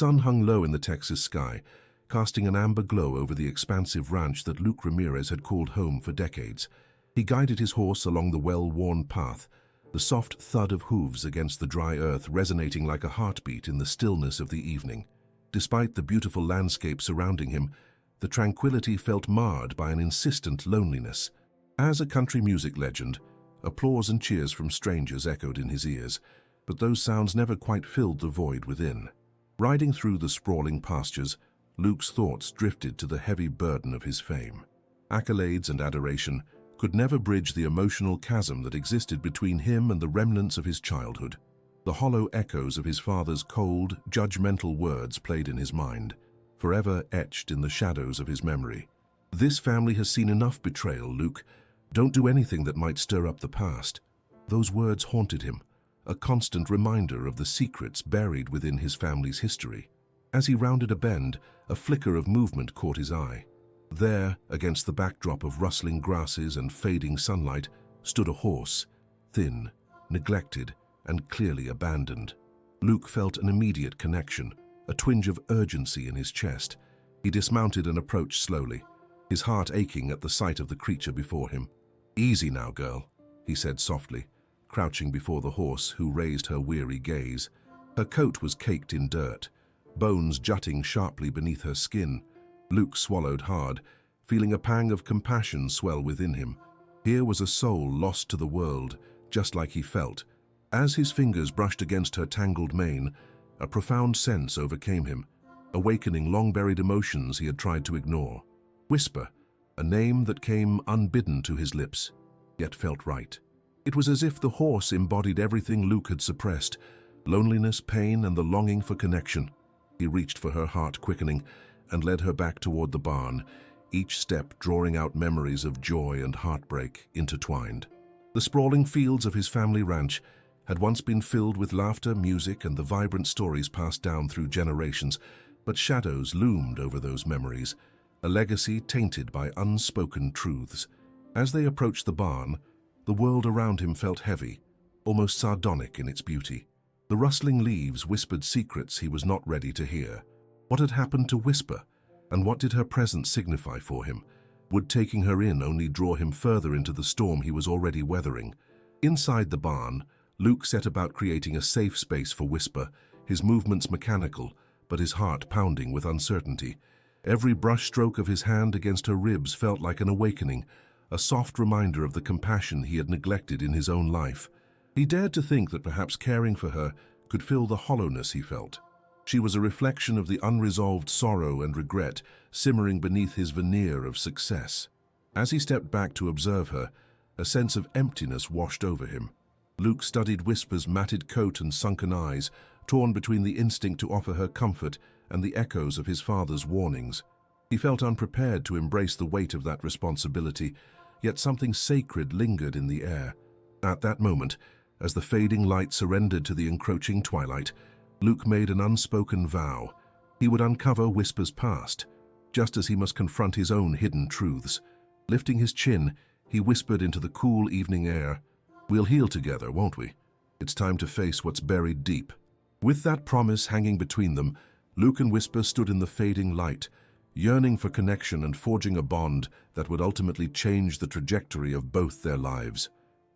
Sun hung low in the Texas sky, casting an amber glow over the expansive ranch that Luke Ramirez had called home for decades. He guided his horse along the well-worn path, the soft thud of hooves against the dry earth resonating like a heartbeat in the stillness of the evening. Despite the beautiful landscape surrounding him, the tranquility felt marred by an insistent loneliness. As a country music legend, applause and cheers from strangers echoed in his ears, but those sounds never quite filled the void within. Riding through the sprawling pastures, Luke's thoughts drifted to the heavy burden of his fame. Accolades and adoration could never bridge the emotional chasm that existed between him and the remnants of his childhood. The hollow echoes of his father's cold, judgmental words played in his mind, forever etched in the shadows of his memory. "This family has seen enough betrayal, Luke. Don't do anything that might stir up the past." Those words haunted him, a constant reminder of the secrets buried within his family's history. As he rounded a bend, a flicker of movement caught his eye. There, against the backdrop of rustling grasses and fading sunlight, stood a horse, thin, neglected, and clearly abandoned. Luke felt an immediate connection, a twinge of urgency in his chest. He dismounted and approached slowly, his heart aching at the sight of the creature before him. "Easy now, girl," he said softly, crouching before the horse, who raised her weary gaze. Her coat was caked in dirt, bones jutting sharply beneath her skin. Luke swallowed hard, feeling a pang of compassion swell within him. Here was a soul lost to the world, just like he felt. As his fingers brushed against her tangled mane, a profound sense overcame him, awakening long-buried emotions he had tried to ignore. Whisper, a name that came unbidden to his lips, yet felt right. It was as if the horse embodied everything Luke had suppressed, loneliness, pain, and the longing for connection. He reached for her, heart quickening, and led her back toward the barn, each step drawing out memories of joy and heartbreak intertwined. The sprawling fields of his family ranch had once been filled with laughter, music, and the vibrant stories passed down through generations, but shadows loomed over those memories, a legacy tainted by unspoken truths. As they approached the barn, the world around him felt heavy, almost sardonic in its beauty. The rustling leaves whispered secrets he was not ready to hear. What had happened to Whisper, and what did her presence signify for him? Would taking her in only draw him further into the storm he was already weathering? Inside the barn, Luke set about creating a safe space for Whisper, his movements mechanical, but his heart pounding with uncertainty. Every brushstroke of his hand against her ribs felt like an awakening, a soft reminder of the compassion he had neglected in his own life. He dared to think that perhaps caring for her could fill the hollowness he felt. She was a reflection of the unresolved sorrow and regret simmering beneath his veneer of success. As he stepped back to observe her, a sense of emptiness washed over him. Luke studied Whisper's matted coat and sunken eyes, torn between the instinct to offer her comfort and the echoes of his father's warnings. He felt unprepared to embrace the weight of that responsibility, yet something sacred lingered in the air. At that moment, as the fading light surrendered to the encroaching twilight, Luke made an unspoken vow. He would uncover Whisper's past, just as he must confront his own hidden truths. Lifting his chin, he whispered into the cool evening air, "We'll heal together, won't we? It's time to face what's buried deep." With that promise hanging between them, Luke and Whisper stood in the fading light, yearning for connection and forging a bond that would ultimately change the trajectory of both their lives.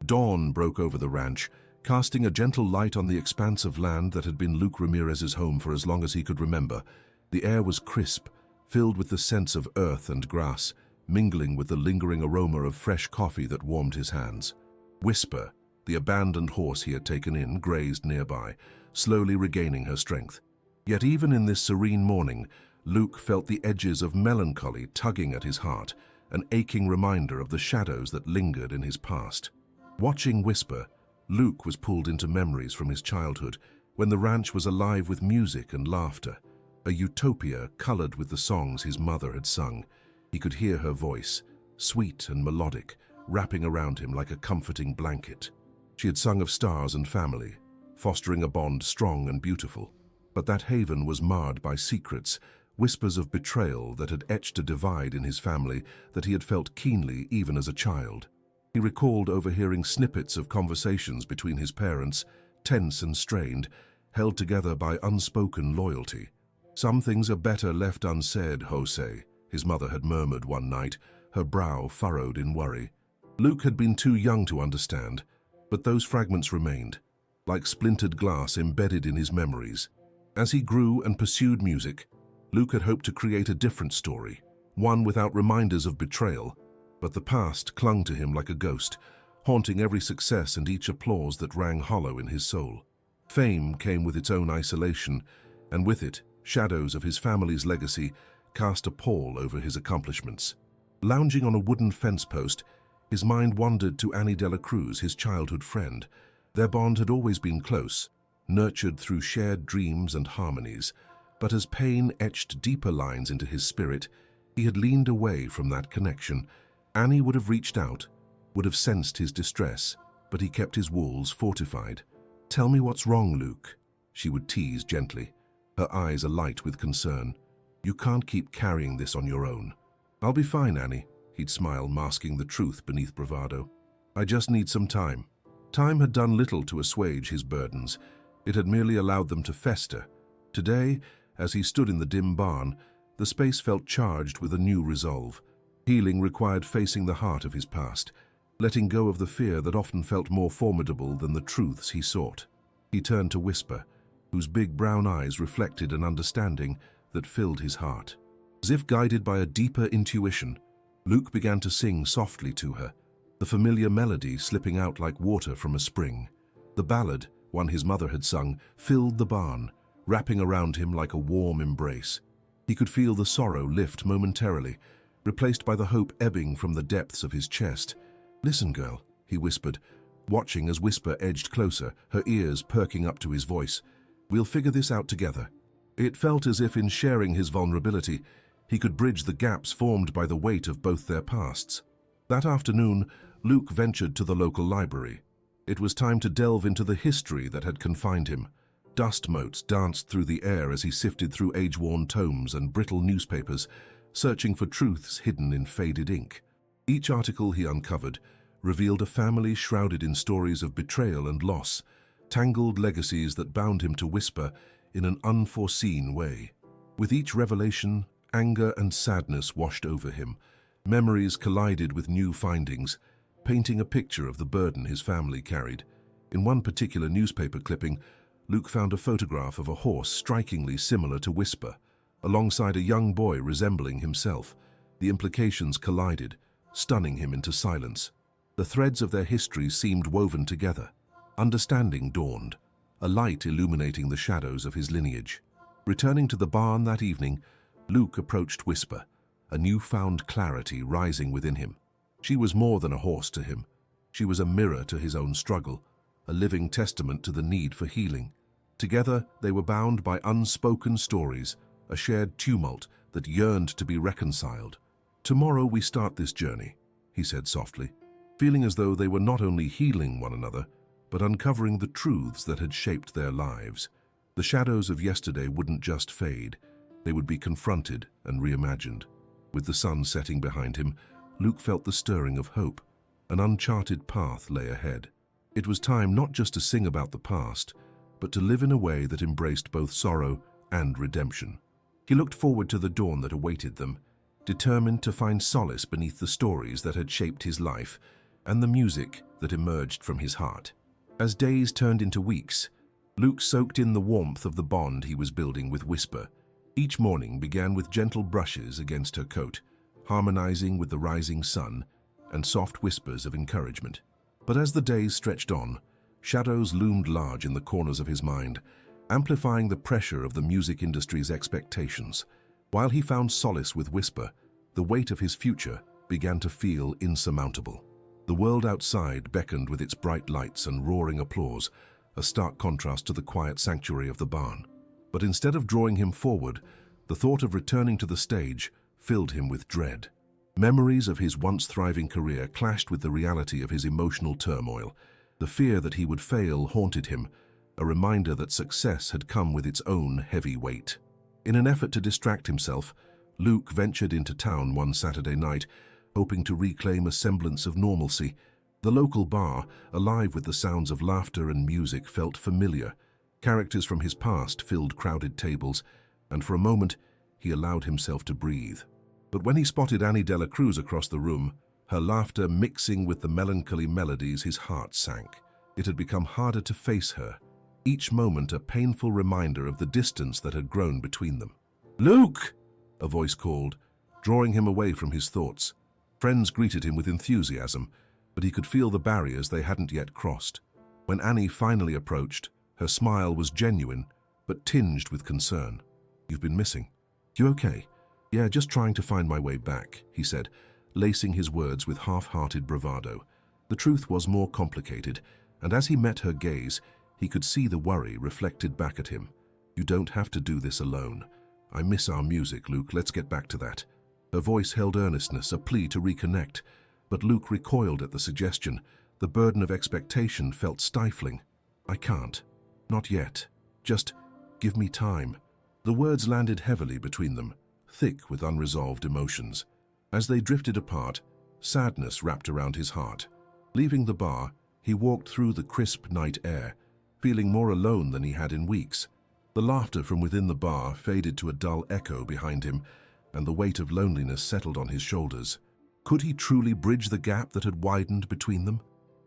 Dawn broke over the ranch, casting a gentle light on the expanse of land that had been Luke Ramirez's home for as long as he could remember. The air was crisp, filled with the scents of earth and grass, mingling with the lingering aroma of fresh coffee that warmed his hands. Whisper, the abandoned horse he had taken in, grazed nearby, slowly regaining her strength. Yet even in this serene morning, Luke felt the edges of melancholy tugging at his heart, an aching reminder of the shadows that lingered in his past. Watching Whisper, Luke was pulled into memories from his childhood, when the ranch was alive with music and laughter, a utopia colored with the songs his mother had sung. He could hear her voice, sweet and melodic, wrapping around him like a comforting blanket. She had sung of stars and family, fostering a bond strong and beautiful. But that haven was marred by secrets, whispers of betrayal that had etched a divide in his family that he had felt keenly even as a child. He recalled overhearing snippets of conversations between his parents, tense and strained, held together by unspoken loyalty. "Some things are better left unsaid, Jose," his mother had murmured one night, her brow furrowed in worry. Luke had been too young to understand, but those fragments remained, like splintered glass embedded in his memories. As he grew and pursued music, Luke had hoped to create a different story, one without reminders of betrayal, but the past clung to him like a ghost, haunting every success and each applause that rang hollow in his soul. Fame came with its own isolation, and with it, shadows of his family's legacy cast a pall over his accomplishments. Lounging on a wooden fence post, his mind wandered to Annie de la Cruz, his childhood friend. Their bond had always been close, nurtured through shared dreams and harmonies, but as pain etched deeper lines into his spirit, he had leaned away from that connection. Annie would have reached out, would have sensed his distress, but he kept his walls fortified. "Tell me what's wrong, Luke," she would tease gently, her eyes alight with concern. "You can't keep carrying this on your own." "I'll be fine, Annie," he'd smile, masking the truth beneath bravado. "I just need some time." Time had done little to assuage his burdens. It had merely allowed them to fester. Today, as he stood in the dim barn, the space felt charged with a new resolve. Healing required facing the heart of his past, letting go of the fear that often felt more formidable than the truths he sought. He turned to Whisper, whose big brown eyes reflected an understanding that filled his heart. As if guided by a deeper intuition, Luke began to sing softly to her, the familiar melody slipping out like water from a spring. The ballad, one his mother had sung, filled the barn, wrapping around him like a warm embrace. He could feel the sorrow lift momentarily, replaced by the hope ebbing from the depths of his chest. "Listen, girl," he whispered, watching as Whisper edged closer, her ears perking up to his voice. "We'll figure this out together." It felt as if in sharing his vulnerability, he could bridge the gaps formed by the weight of both their pasts. That afternoon, Luke ventured to the local library. It was time to delve into the history that had confined him. Dust motes danced through the air as he sifted through age-worn tomes and brittle newspapers, searching for truths hidden in faded ink. Each article he uncovered revealed a family shrouded in stories of betrayal and loss, tangled legacies that bound him to Whisper in an unforeseen way. With each revelation, anger and sadness washed over him. Memories collided with new findings, painting a picture of the burden his family carried. In one particular newspaper clipping, Luke found a photograph of a horse strikingly similar to Whisper, alongside a young boy resembling himself. The implications collided, stunning him into silence. The threads of their history seemed woven together. Understanding dawned, a light illuminating the shadows of his lineage. Returning to the barn that evening, Luke approached Whisper, a newfound clarity rising within him. She was more than a horse to him. She was a mirror to his own struggle, a living testament to the need for healing. Together, they were bound by unspoken stories, a shared tumult that yearned to be reconciled. "Tomorrow we start this journey," he said softly, feeling as though they were not only healing one another, but uncovering the truths that had shaped their lives. The shadows of yesterday wouldn't just fade, they would be confronted and reimagined. With the sun setting behind him, Luke felt the stirring of hope. An uncharted path lay ahead. It was time not just to sing about the past, but to live in a way that embraced both sorrow and redemption. He looked forward to the dawn that awaited them, determined to find solace beneath the stories that had shaped his life and the music that emerged from his heart. As days turned into weeks, Luke soaked in the warmth of the bond he was building with Whisper. Each morning began with gentle brushes against her coat, harmonizing with the rising sun and soft whispers of encouragement. But as the days stretched on, shadows loomed large in the corners of his mind, amplifying the pressure of the music industry's expectations. While he found solace with Whisper, the weight of his future began to feel insurmountable. The world outside beckoned with its bright lights and roaring applause, a stark contrast to the quiet sanctuary of the barn. But instead of drawing him forward, the thought of returning to the stage filled him with dread. Memories of his once thriving career clashed with the reality of his emotional turmoil. The fear that he would fail haunted him, a reminder that success had come with its own heavy weight. In an effort to distract himself, Luke ventured into town one Saturday night, hoping to reclaim a semblance of normalcy. The local bar, alive with the sounds of laughter and music, felt familiar. Characters from his past filled crowded tables, and for a moment he allowed himself to breathe. But when he spotted Annie Dela Cruz across the room, her laughter mixing with the melancholy melodies, his heart sank. It had become harder to face her, each moment a painful reminder of the distance that had grown between them. "Luke!" a voice called, drawing him away from his thoughts. Friends greeted him with enthusiasm, but he could feel the barriers they hadn't yet crossed. When Annie finally approached, her smile was genuine, but tinged with concern. "You've been missing. You okay?" "Yeah, just trying to find my way back," he said, lacing his words with half-hearted bravado. The truth was more complicated, and as he met her gaze, he could see the worry reflected back at him. "You don't have to do this alone. I miss our music, Luke. Let's get back to that." Her voice held earnestness, a plea to reconnect, but Luke recoiled at the suggestion. The burden of expectation felt stifling. "I can't. Not yet. Just give me time." The words landed heavily between them, thick with unresolved emotions. As they drifted apart, sadness wrapped around his heart. Leaving the bar, he walked through the crisp night air, feeling more alone than he had in weeks. The laughter from within the bar faded to a dull echo behind him, and the weight of loneliness settled on his shoulders. Could he truly bridge the gap that had widened between them?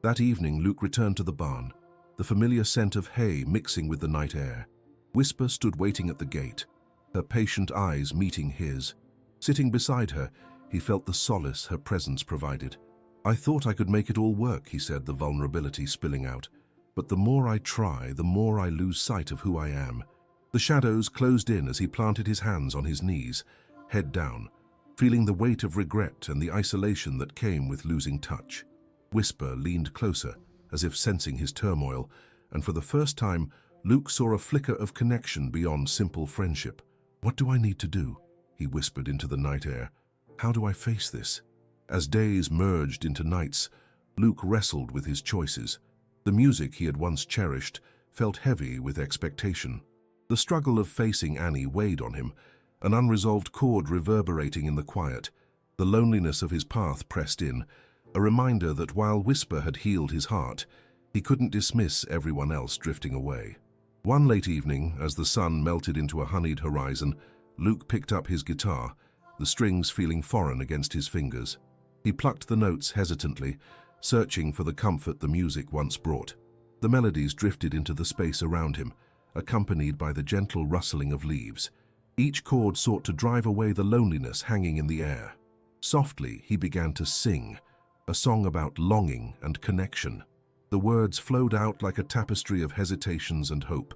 That evening, Luke returned to the barn, the familiar scent of hay mixing with the night air. Whisper stood waiting at the gate, her patient eyes meeting his. Sitting beside her, he felt the solace her presence provided. "I thought I could make it all work," he said, the vulnerability spilling out. "But the more I try, the more I lose sight of who I am." The shadows closed in as he planted his hands on his knees, head down, feeling the weight of regret and the isolation that came with losing touch. Whisper leaned closer, as if sensing his turmoil, and for the first time, Luke saw a flicker of connection beyond simple friendship. "What do I need to do?" he whispered into the night air. "How do I face this?" As days merged into nights, Luke wrestled with his choices. The music he had once cherished felt heavy with expectation. The struggle of facing Annie weighed on him, an unresolved chord reverberating in the quiet. The loneliness of his path pressed in, a reminder that while Whisper had healed his heart, he couldn't dismiss everyone else drifting away. One late evening, as the sun melted into a honeyed horizon, Luke picked up his guitar, the strings feeling foreign against his fingers. He plucked the notes hesitantly, searching for the comfort the music once brought. The melodies drifted into the space around him, accompanied by the gentle rustling of leaves. Each chord sought to drive away the loneliness hanging in the air. Softly, he began to sing, a song about longing and connection. The words flowed out like a tapestry of hesitations and hope,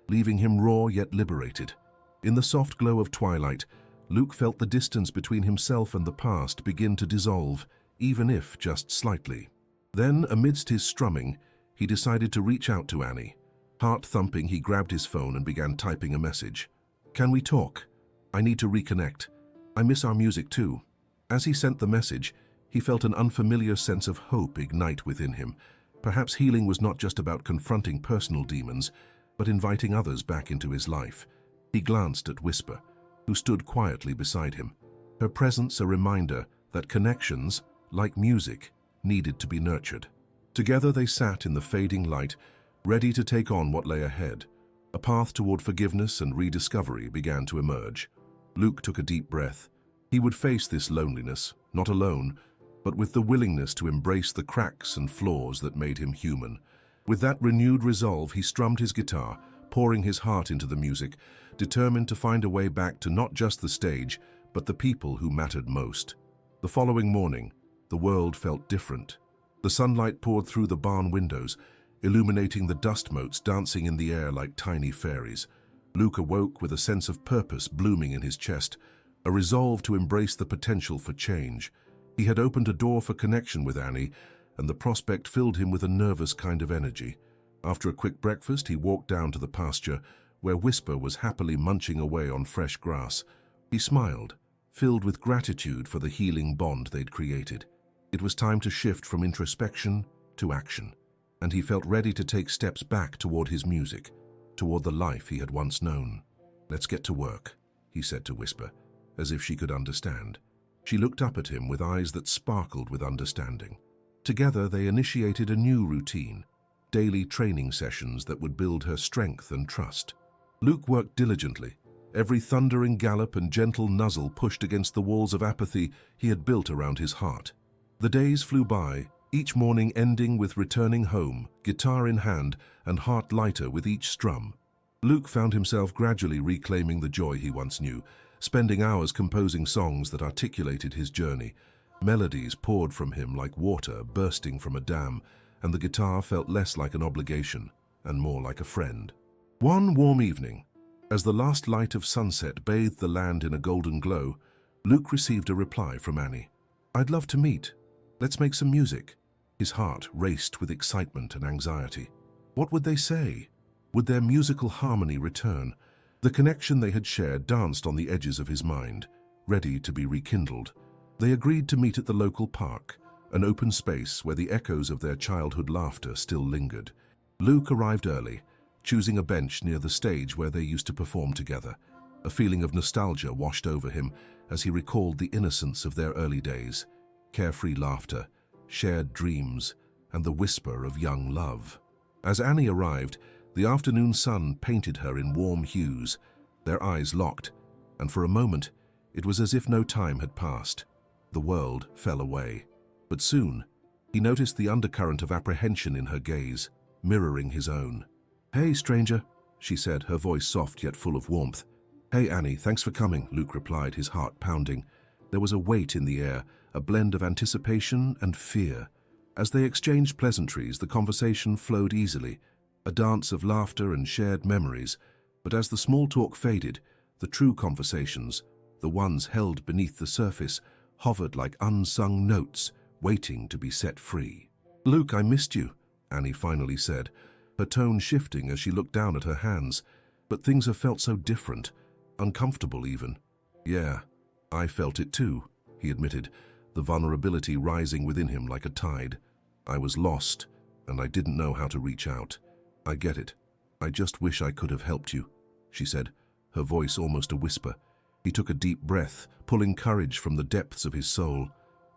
leaving him raw yet liberated. In the soft glow of twilight, Luke felt the distance between himself and the past begin to dissolve, even if just slightly. Then, amidst his strumming, he decided to reach out to Annie. Heart thumping, he grabbed his phone and began typing a message. "Can we talk? I need to reconnect. I miss our music too." As he sent the message, he felt an unfamiliar sense of hope ignite within him. Perhaps healing was not just about confronting personal demons, but inviting others back into his life. He glanced at Whisper, who stood quietly beside him, her presence a reminder that connections, like music, needed to be nurtured. Together they sat in the fading light, ready to take on what lay ahead. A path toward forgiveness and rediscovery began to emerge. Luke took a deep breath. He would face this loneliness, not alone, but with the willingness to embrace the cracks and flaws that made him human. With that renewed resolve, he strummed his guitar, pouring his heart into the music, determined to find a way back to not just the stage, but the people who mattered most. The following morning, the world felt different. The sunlight poured through the barn windows, illuminating the dust motes dancing in the air like tiny fairies. Luke awoke with a sense of purpose blooming in his chest, a resolve to embrace the potential for change. He had opened a door for connection with Annie, and the prospect filled him with a nervous kind of energy. After a quick breakfast, he walked down to the pasture, where Whisper was happily munching away on fresh grass. He smiled, filled with gratitude for the healing bond they'd created. It was time to shift from introspection to action, and he felt ready to take steps back toward his music, toward the life he had once known. "Let's get to work," he said to Whisper, as if she could understand. She looked up at him with eyes that sparkled with understanding. Together they initiated a new routine, daily training sessions that would build her strength and trust. Luke worked diligently, Every thundering gallop and gentle nuzzle pushed against the walls of apathy he had built around his heart. The days flew by, each morning ending with returning home, guitar in hand and heart lighter with each strum. Luke found himself gradually reclaiming the joy he once knew, spending hours composing songs that articulated his journey. Melodies poured from him like water bursting from a dam, and the guitar felt less like an obligation and more like a friend. One warm evening, as the last light of sunset bathed the land in a golden glow, Luke received a reply from Annie. "I'd love to meet. Let's make some music." His heart raced with excitement and anxiety. What would they say? Would their musical harmony return? The connection they had shared danced on the edges of his mind, ready to be rekindled. They agreed to meet at the local park, an open space where the echoes of their childhood laughter still lingered. Luke arrived early, choosing a bench near the stage where they used to perform together. A feeling of nostalgia washed over him as he recalled the innocence of their early days, carefree laughter, shared dreams, and the whisper of young love. As Annie arrived, the afternoon sun painted her in warm hues. Their eyes locked, and for a moment, it was as if no time had passed. The world fell away. But soon, he noticed the undercurrent of apprehension in her gaze, mirroring his own. "Hey, stranger," she said, her voice soft yet full of warmth. "Hey, Annie, thanks for coming," Luke replied, his heart pounding. There was a weight in the air, a blend of anticipation and fear. As they exchanged pleasantries, the conversation flowed easily, a dance of laughter and shared memories. But as the small talk faded, the true conversations, the ones held beneath the surface, hovered like unsung notes, waiting to be set free. "Luke, I missed you," Annie finally said, her tone shifting as she looked down at her hands. "But things have felt so different, uncomfortable even." "Yeah, I felt it too," he admitted, the vulnerability rising within him like a tide. "I was lost, and I didn't know how to reach out. I get it. I just wish I could have helped you," she said, her voice almost a whisper. He took a deep breath, pulling courage from the depths of his soul.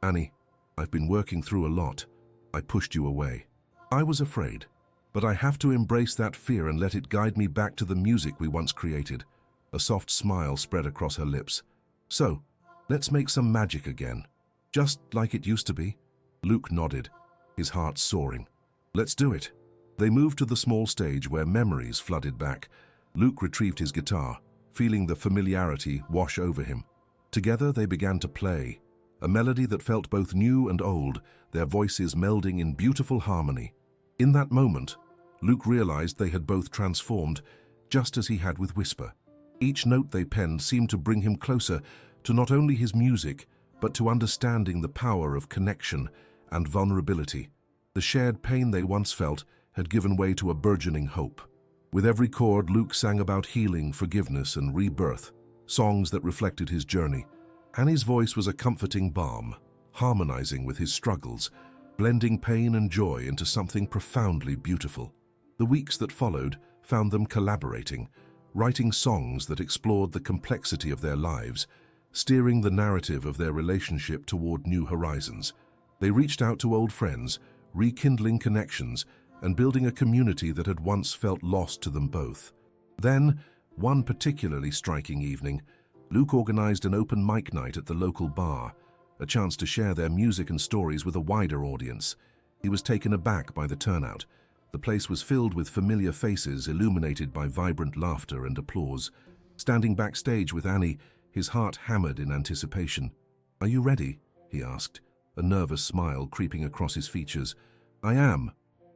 "Annie, I've been working through a lot. I pushed you away. I was afraid. But I have to embrace that fear and let it guide me back to the music we once created." A soft smile spread across her lips. "So, let's make some magic again. Just like it used to be." Luke nodded, his heart soaring. "Let's do it." They moved to the small stage where memories flooded back. Luke retrieved his guitar, feeling the familiarity wash over him. Together they began to play, a melody that felt both new and old, their voices melding in beautiful harmony. In that moment, Luke realized they had both transformed, just as he had with Whisper. Each note they penned seemed to bring him closer to not only his music, but to understanding the power of connection and vulnerability. The shared pain they once felt had given way to a burgeoning hope. With every chord, Luke sang about healing, forgiveness, and rebirth, songs that reflected his journey. Annie's voice was a comforting balm, harmonizing with his struggles, blending pain and joy into something profoundly beautiful. The weeks that followed found them collaborating, writing songs that explored the complexity of their lives, steering the narrative of their relationship toward new horizons. They reached out to old friends, rekindling connections, and building a community that had once felt lost to them both. Then, one particularly striking evening, Luke organized an open mic night at the local bar, a chance to share their music and stories with a wider audience. He was taken aback by the turnout. The place was filled with familiar faces, illuminated by vibrant laughter and applause. Standing backstage with Annie, his heart hammered in anticipation. "Are you ready?" he asked, a nervous smile creeping across his features. "I am.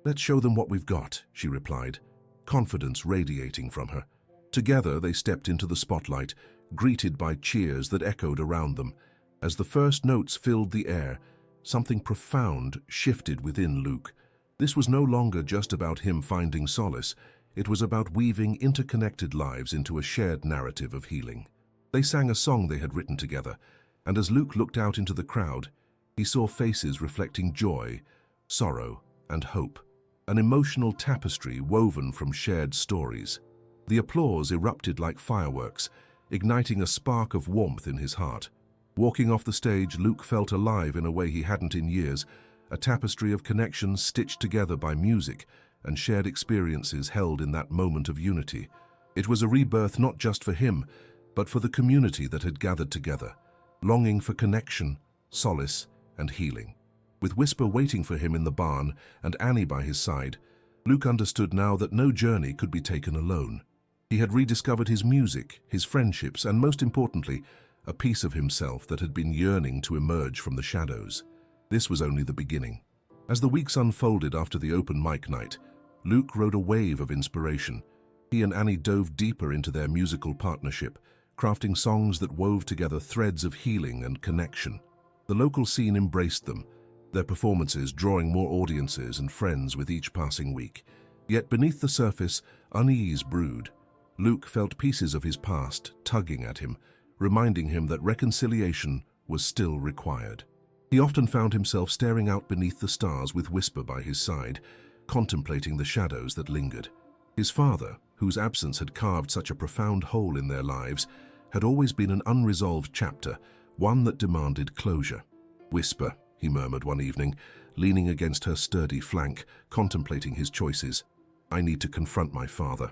Let's show them what we've got," she replied, confidence radiating from her. Together they stepped into the spotlight, greeted by cheers that echoed around them. As the first notes filled the air, something profound shifted within Luke. This was no longer just about him finding solace. It was about weaving interconnected lives into a shared narrative of healing. They sang a song they had written together, and as Luke looked out into the crowd, he saw faces reflecting joy, sorrow, and hope, an emotional tapestry woven from shared stories. The applause erupted like fireworks, igniting a spark of warmth in his heart. Walking off the stage, Luke felt alive in a way he hadn't in years, a tapestry of connections stitched together by music and shared experiences held in that moment of unity. It was a rebirth not just for him, but for the community that had gathered together, longing for connection, solace, and healing. With Whisper waiting for him in the barn and Annie by his side, Luke understood now that no journey could be taken alone. He had rediscovered his music, his friendships, and most importantly, a piece of himself that had been yearning to emerge from the shadows. This was only the beginning. As the weeks unfolded after the open mic night, Luke rode a wave of inspiration. He and Annie dove deeper into their musical partnership, crafting songs that wove together threads of healing and connection. The local scene embraced them, their performances drawing more audiences and friends with each passing week. Yet beneath the surface, unease brewed. Luke felt pieces of his past tugging at him, reminding him that reconciliation was still required. He often found himself staring out beneath the stars with Whisper by his side, contemplating the shadows that lingered. His father, whose absence had carved such a profound hole in their lives, had always been an unresolved chapter, one that demanded closure. "Whisper," he murmured one evening, leaning against her sturdy flank, contemplating his choices. "I need to confront my father.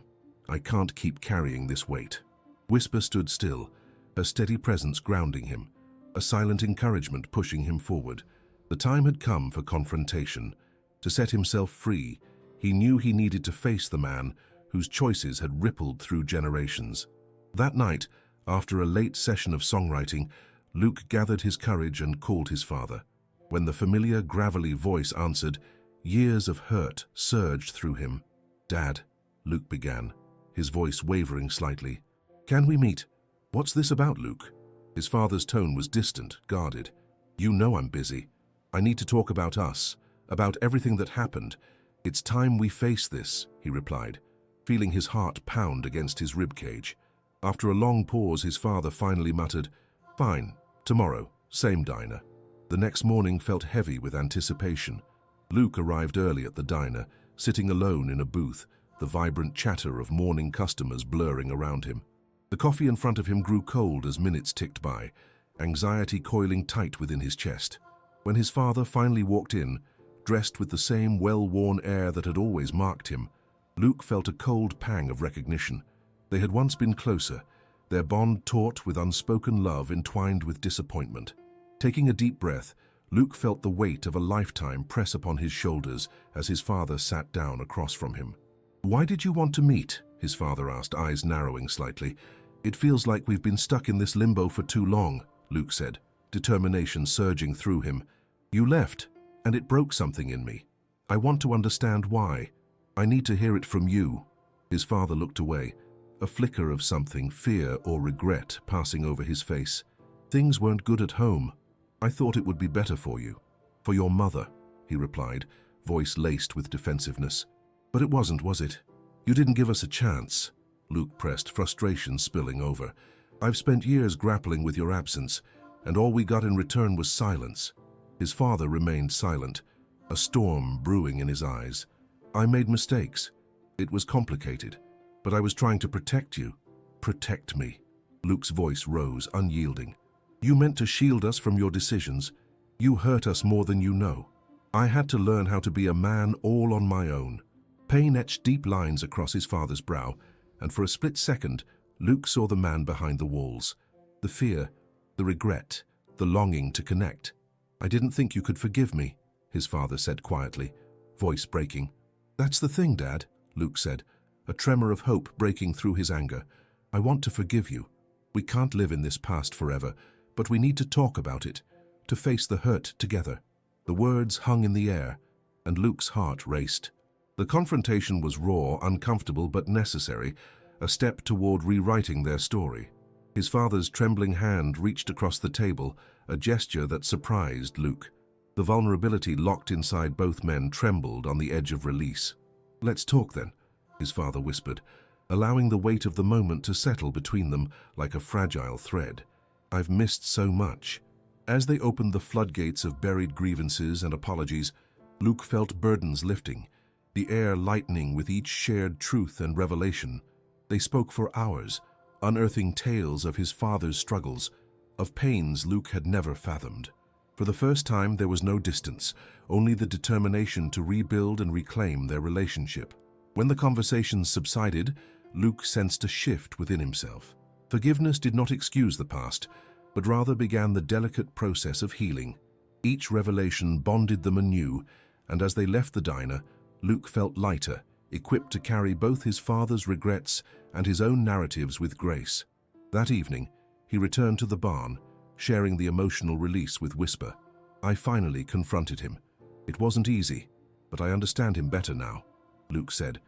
I can't keep carrying this weight." Whisper stood still, her steady presence grounding him, a silent encouragement pushing him forward. The time had come for confrontation. To set himself free, he knew he needed to face the man whose choices had rippled through generations. That night, after a late session of songwriting, Luke gathered his courage and called his father. When the familiar, gravelly voice answered, years of hurt surged through him. "Dad," Luke began, his voice wavering slightly. "Can we meet?" "What's this about, Luke?" His father's tone was distant, guarded. "You know I'm busy. I need to talk about us, about everything that happened. It's time we face this," he replied, feeling his heart pound against his ribcage. After a long pause, his father finally muttered, "Fine, tomorrow, same diner." The next morning felt heavy with anticipation. Luke arrived early at the diner, sitting alone in a booth, the vibrant chatter of morning customers blurring around him. The coffee in front of him grew cold as minutes ticked by, anxiety coiling tight within his chest. When his father finally walked in, dressed with the same well-worn air that had always marked him, Luke felt a cold pang of recognition. They had once been closer, their bond taut with unspoken love entwined with disappointment. Taking a deep breath, Luke felt the weight of a lifetime press upon his shoulders as his father sat down across from him. "Why did you want to meet?" his father asked, eyes narrowing slightly. "It feels like we've been stuck in this limbo for too long," Luke said, determination surging through him. "You left, and it broke something in me. I want to understand why. I need to hear it from you." His father looked away, a flicker of something, fear or regret, passing over his face. "Things weren't good at home. I thought it would be better for you. For your mother," he replied, voice laced with defensiveness. "But it wasn't, was it? You didn't give us a chance," Luke pressed, frustration spilling over. "I've spent years grappling with your absence, and all we got in return was silence." His father remained silent, a storm brewing in his eyes. "I made mistakes. It was complicated, but I was trying to protect you." "Protect me." Luke's voice rose, unyielding. "You meant to shield us from your decisions. You hurt us more than you know. I had to learn how to be a man all on my own." Pain etched deep lines across his father's brow, and for a split second, Luke saw the man behind the walls. The fear, the regret, the longing to connect. "I didn't think you could forgive me," his father said quietly, voice breaking. "That's the thing, Dad," Luke said, a tremor of hope breaking through his anger. "I want to forgive you. We can't live in this past forever, but we need to talk about it, to face the hurt together." The words hung in the air, and Luke's heart raced. The confrontation was raw, uncomfortable, but necessary, a step toward rewriting their story. His father's trembling hand reached across the table, a gesture that surprised Luke. The vulnerability locked inside both men trembled on the edge of release. "Let's talk then," his father whispered, allowing the weight of the moment to settle between them like a fragile thread. "I've missed so much." As they opened the floodgates of buried grievances and apologies, Luke felt burdens lifting, the air lightening with each shared truth and revelation. They spoke for hours, unearthing tales of his father's struggles, of pains Luke had never fathomed. For the first time, there was no distance, only the determination to rebuild and reclaim their relationship. When the conversations subsided, Luke sensed a shift within himself. Forgiveness did not excuse the past, but rather began the delicate process of healing. Each revelation bonded them anew, and as they left the diner, Luke felt lighter, equipped to carry both his father's regrets and his own narratives with grace. That evening, he returned to the barn, sharing the emotional release with Whisper. "I finally confronted him. It wasn't easy, but I understand him better now," Luke said,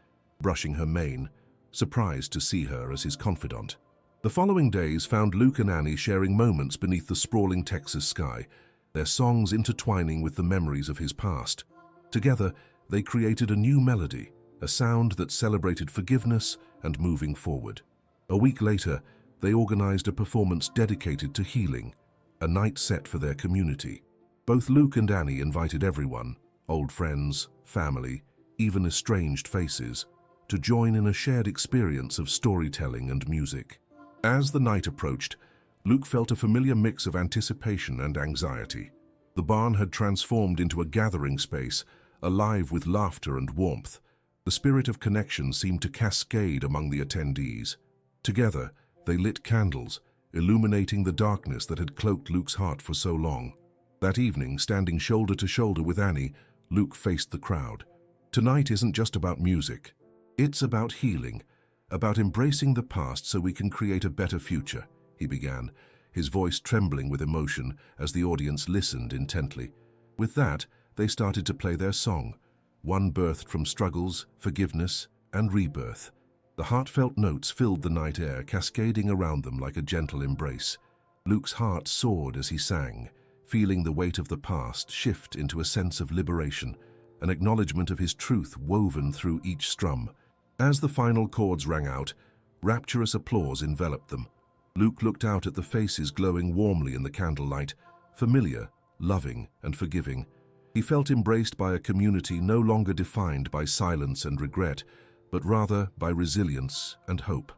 brushing her mane, surprised to see her as his confidant. The following days found Luke and Annie sharing moments beneath the sprawling Texas sky, their songs intertwining with the memories of his past. Together, they created a new melody, a sound that celebrated forgiveness and moving forward. A week later, they organized a performance dedicated to healing, a night set for their community. Both Luke and Annie invited everyone, old friends, family, even estranged faces, to join in a shared experience of storytelling and music. As the night approached, Luke felt a familiar mix of anticipation and anxiety. The barn had transformed into a gathering space, alive with laughter and warmth. The spirit of connection seemed to cascade among the attendees. Together, they lit candles, illuminating the darkness that had cloaked Luke's heart for so long. That evening, standing shoulder to shoulder with Annie, Luke faced the crowd. "Tonight isn't just about music. It's about healing, about embracing the past so we can create a better future," he began, his voice trembling with emotion as the audience listened intently. With that, they started to play their song, one birthed from struggles, forgiveness, and rebirth. The heartfelt notes filled the night air, cascading around them like a gentle embrace. Luke's heart soared as he sang, feeling the weight of the past shift into a sense of liberation, an acknowledgement of his truth woven through each strum. As the final chords rang out, rapturous applause enveloped them. Luke looked out at the faces glowing warmly in the candlelight, familiar, loving, and forgiving. He felt embraced by a community no longer defined by silence and regret, but rather by resilience and hope.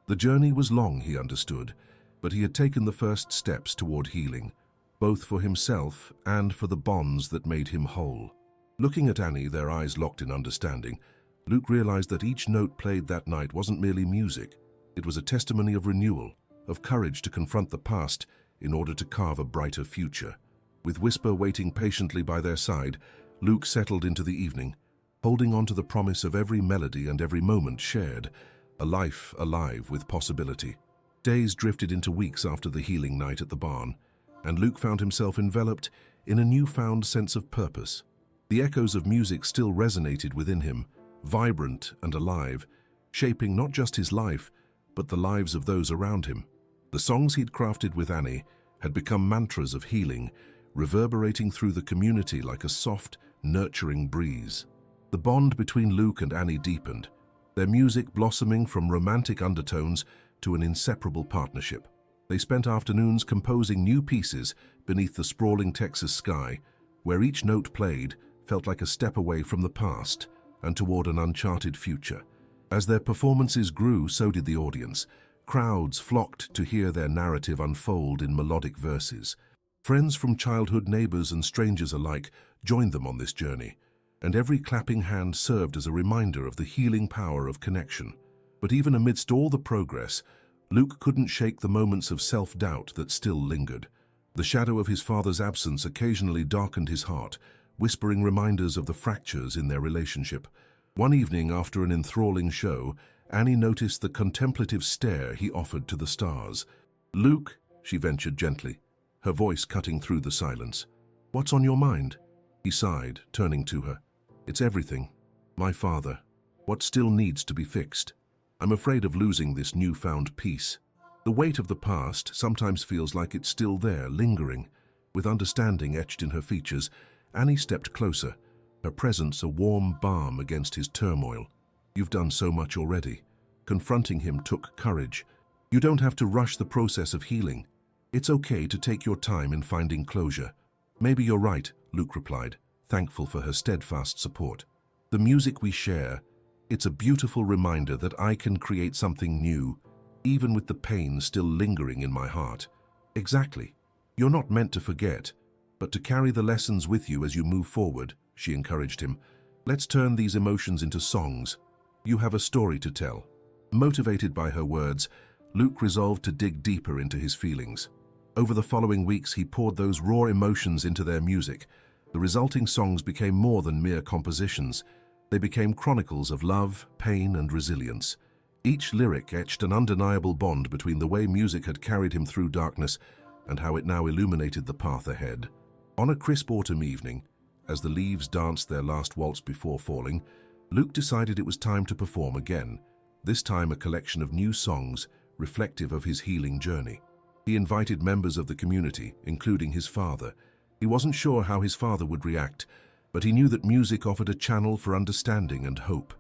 The journey was long, he understood, but he had taken the first steps toward healing, both for himself and for the bonds that made him whole. Looking at Annie, their eyes locked in understanding, Luke realized that each note played that night wasn't merely music. It was a testimony of renewal, of courage to confront the past in order to carve a brighter future. With Whisper waiting patiently by their side, Luke settled into the evening, holding on to the promise of every melody and every moment shared, a life alive with possibility. Days drifted into weeks after the healing night at the barn, and Luke found himself enveloped in a newfound sense of purpose. The echoes of music still resonated within him, vibrant and alive, shaping not just his life, but the lives of those around him. The songs he'd crafted with Annie had become mantras of healing, reverberating through the community like a soft, nurturing breeze. The bond between Luke and Annie deepened, their music blossoming from romantic undertones to an inseparable partnership. They spent afternoons composing new pieces beneath the sprawling Texas sky, where each note played felt like a step away from the past and toward an uncharted future. As their performances grew, so did the audience. Crowds flocked to hear their narrative unfold in melodic verses. Friends from childhood, neighbors, and strangers alike joined them on this journey, and every clapping hand served as a reminder of the healing power of connection. But even amidst all the progress, Luke couldn't shake the moments of self-doubt that still lingered. The shadow of his father's absence occasionally darkened his heart, whispering reminders of the fractures in their relationship. One evening, after an enthralling show, Annie noticed the contemplative stare he offered to the stars. "Luke," she ventured gently, her voice cutting through the silence. "What's on your mind?" He sighed, turning to her. "It's everything. My father. What still needs to be fixed. I'm afraid of losing this newfound peace. The weight of the past sometimes feels like it's still there, lingering." With understanding etched in her features, Annie stepped closer, her presence a warm balm against his turmoil. "You've done so much already." Confronting him took courage. "You don't have to rush the process of healing. It's okay to take your time in finding closure." "Maybe you're right," Luke replied, thankful for her steadfast support. "The music we share, it's a beautiful reminder that I can create something new, even with the pain still lingering in my heart." "Exactly. You're not meant to forget, but to carry the lessons with you as you move forward," she encouraged him. "Let's turn these emotions into songs. You have a story to tell." Motivated by her words, Luke resolved to dig deeper into his feelings. Over the following weeks, he poured those raw emotions into their music. The resulting songs became more than mere compositions. They became chronicles of love, pain, and resilience. Each lyric etched an undeniable bond between the way music had carried him through darkness and how it now illuminated the path ahead. On a crisp autumn evening, as the leaves danced their last waltz before falling, Luke decided it was time to perform again, this time a collection of new songs reflective of his healing journey. He invited members of the community, including his father. He wasn't sure how his father would react, but he knew that music offered a channel for understanding and hope.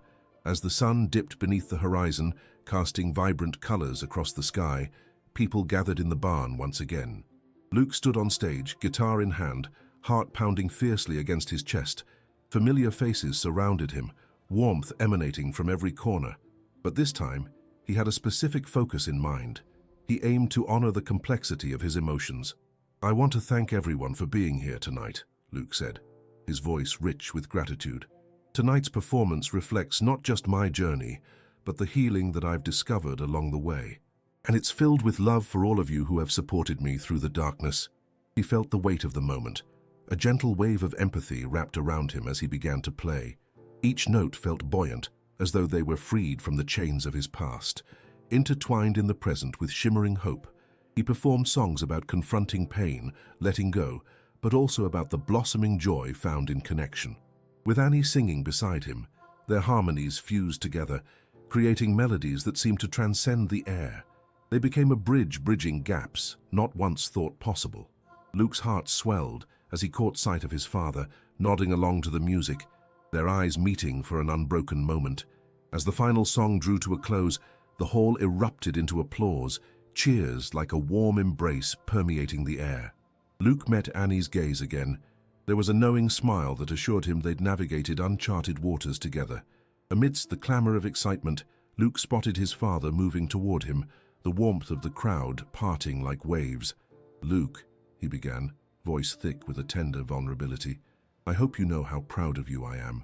As the sun dipped beneath the horizon, casting vibrant colors across the sky, people gathered in the barn once again. Luke stood on stage, guitar in hand, heart pounding fiercely against his chest. Familiar faces surrounded him, warmth emanating from every corner. But this time, he had a specific focus in mind. He aimed to honor the complexity of his emotions. "I want to thank everyone for being here tonight," Luke said, his voice rich with gratitude. "Tonight's performance reflects not just my journey, but the healing that I've discovered along the way. And it's filled with love for all of you who have supported me through the darkness." He felt the weight of the moment. A gentle wave of empathy wrapped around him as he began to play. Each note felt buoyant, as though they were freed from the chains of his past. Intertwined in the present with shimmering hope, he performed songs about confronting pain, letting go, but also about the blossoming joy found in connection. With Annie singing beside him, their harmonies fused together, creating melodies that seemed to transcend the air. They became a bridge bridging gaps not once thought possible. Luke's heart swelled as he caught sight of his father, nodding along to the music, their eyes meeting for an unbroken moment. As the final song drew to a close, the hall erupted into applause, cheers like a warm embrace permeating the air. Luke met Annie's gaze again. There was a knowing smile that assured him they'd navigated uncharted waters together. Amidst the clamor of excitement, Luke spotted his father moving toward him, the warmth of the crowd parting like waves. "Luke," he began, voice thick with a tender vulnerability, "I hope you know how proud of you I am.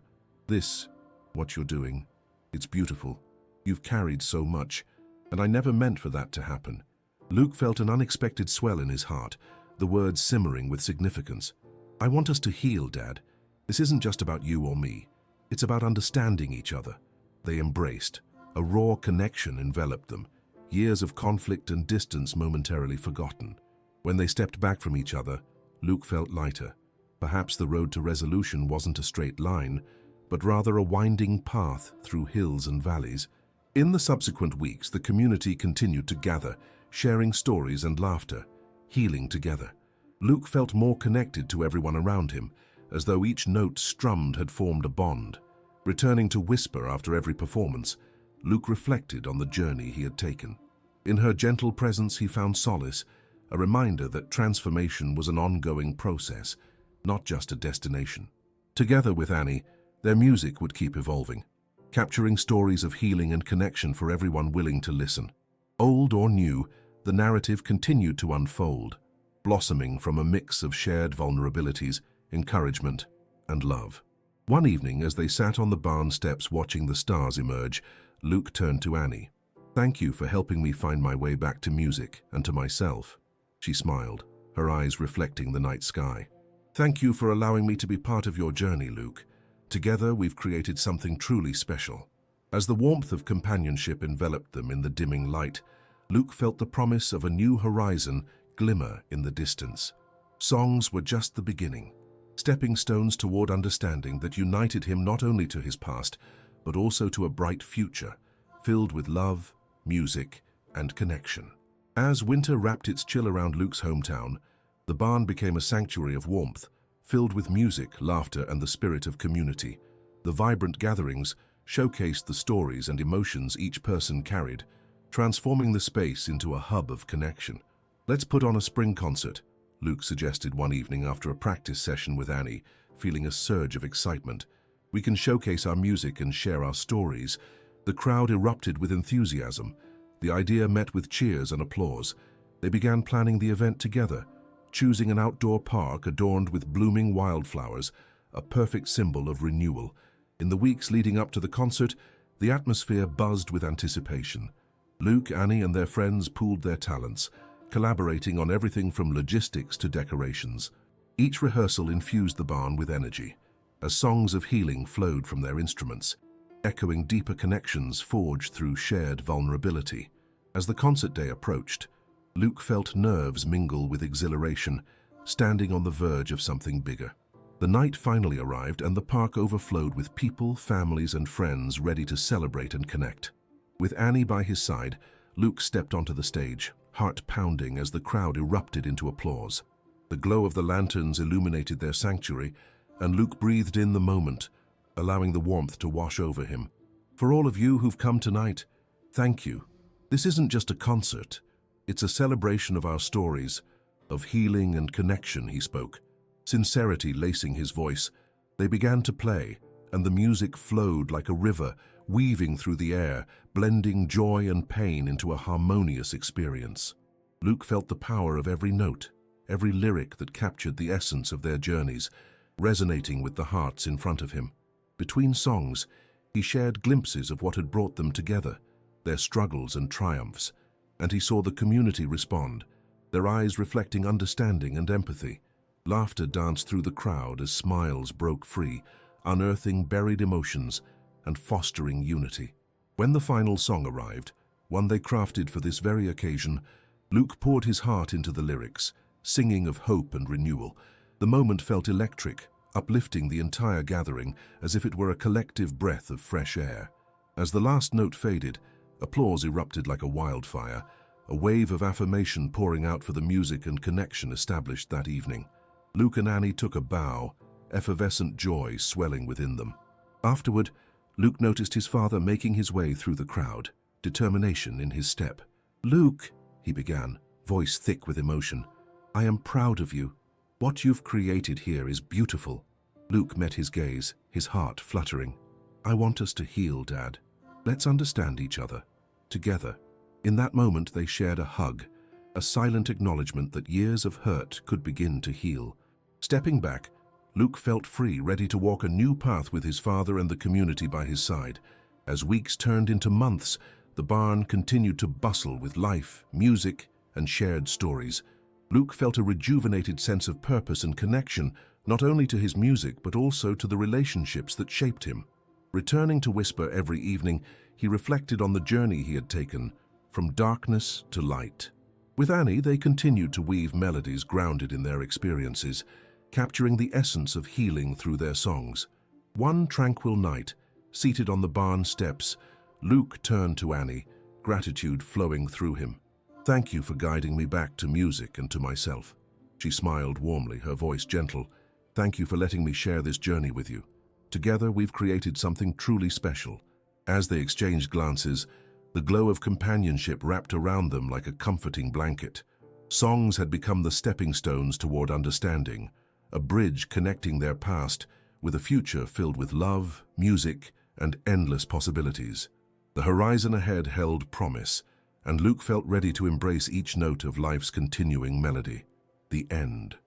What you're doing, it's beautiful. You've carried so much, and I never meant for that to happen." Luke felt an unexpected swell in his heart, the words simmering with significance. "I want us to heal, Dad. This isn't just about you or me. It's about understanding each other." They embraced. A raw connection enveloped them, years of conflict and distance momentarily forgotten. When they stepped back from each other, Luke felt lighter. Perhaps the road to resolution wasn't a straight line, but rather a winding path through hills and valleys. In the subsequent weeks, the community continued to gather, sharing stories and laughter, healing together. Luke felt more connected to everyone around him, as though each note strummed had formed a bond. Returning to whisper after every performance, Luke reflected on the journey he had taken. In her gentle presence he found solace, a reminder that transformation was an ongoing process, not just a destination. Together with Annie, their music would keep evolving, capturing stories of healing and connection for everyone willing to listen. Old or new, the narrative continued to unfold, blossoming from a mix of shared vulnerabilities, encouragement, and love. One evening, as they sat on the barn steps watching the stars emerge, Luke turned to Annie. "Thank you for helping me find my way back to music and to myself." She smiled, her eyes reflecting the night sky. "Thank you for allowing me to be part of your journey, Luke. Together, we've created something truly special." As the warmth of companionship enveloped them in the dimming light, Luke felt the promise of a new horizon glimmer in the distance. Songs were just the beginning, stepping stones toward understanding that united him not only to his past, but also to a bright future, filled with love, music, and connection. As winter wrapped its chill around Luke's hometown, the barn became a sanctuary of warmth, filled with music, laughter, and the spirit of community. The vibrant gatherings showcased the stories and emotions each person carried, transforming the space into a hub of connection. "Let's put on a spring concert," Luke suggested one evening after a practice session with Annie, feeling a surge of excitement. "We can showcase our music and share our stories." The crowd erupted with enthusiasm. The idea met with cheers and applause. They began planning the event together, choosing an outdoor park adorned with blooming wildflowers, a perfect symbol of renewal. In the weeks leading up to the concert, the atmosphere buzzed with anticipation. Luke, Annie, and their friends pooled their talents, collaborating on everything from logistics to decorations. Each rehearsal infused the barn with energy, as songs of healing flowed from their instruments, echoing deeper connections forged through shared vulnerability. As the concert day approached, Luke felt nerves mingle with exhilaration, standing on the verge of something bigger. The night finally arrived and the park overflowed with people, families, and friends ready to celebrate and connect. With Annie by his side, Luke stepped onto the stage, heart pounding as the crowd erupted into applause. The glow of the lanterns illuminated their sanctuary, and Luke breathed in the moment, allowing the warmth to wash over him. For all of you who've come tonight, thank you. This isn't just a concert. It's a celebration of our stories, of healing and connection, he spoke. Sincerity lacing his voice, they began to play, and the music flowed like a river, weaving through the air, blending joy and pain into a harmonious experience. Luke felt the power of every note, every lyric that captured the essence of their journeys, resonating with the hearts in front of him. Between songs, he shared glimpses of what had brought them together, their struggles and triumphs, and he saw the community respond, their eyes reflecting understanding and empathy. Laughter danced through the crowd as smiles broke free, unearthing buried emotions and fostering unity. When the final song arrived, one they crafted for this very occasion, Luke poured his heart into the lyrics, singing of hope and renewal. The moment felt electric, uplifting the entire gathering as if it were a collective breath of fresh air. As the last note faded, applause erupted like a wildfire, a wave of affirmation pouring out for the music and connection established that evening. Luke and Annie took a bow, effervescent joy swelling within them. Afterward, Luke noticed his father making his way through the crowd, determination in his step. "Luke," he began, voice thick with emotion, "I am proud of you. What you've created here is beautiful." Luke met his gaze, his heart fluttering. "I want us to heal, Dad. Let's understand each other. Together." In that moment, they shared a hug, a silent acknowledgement that years of hurt could begin to heal. Stepping back, Luke felt free, ready to walk a new path with his father and the community by his side. As weeks turned into months, the barn continued to bustle with life, music, and shared stories. Luke felt a rejuvenated sense of purpose and connection, not only to his music but also to the relationships that shaped him. Returning to Whisper every evening, he reflected on the journey he had taken, from darkness to light. With Annie, they continued to weave melodies grounded in their experiences, capturing the essence of healing through their songs. One tranquil night, seated on the barn steps, Luke turned to Annie, gratitude flowing through him. "Thank you for guiding me back to music and to myself." She smiled warmly, her voice gentle. "Thank you for letting me share this journey with you. Together, we've created something truly special." As they exchanged glances, the glow of companionship wrapped around them like a comforting blanket. Songs had become the stepping stones toward understanding, a bridge connecting their past with a future filled with love, music, and endless possibilities. The horizon ahead held promise, and Luke felt ready to embrace each note of life's continuing melody. The end.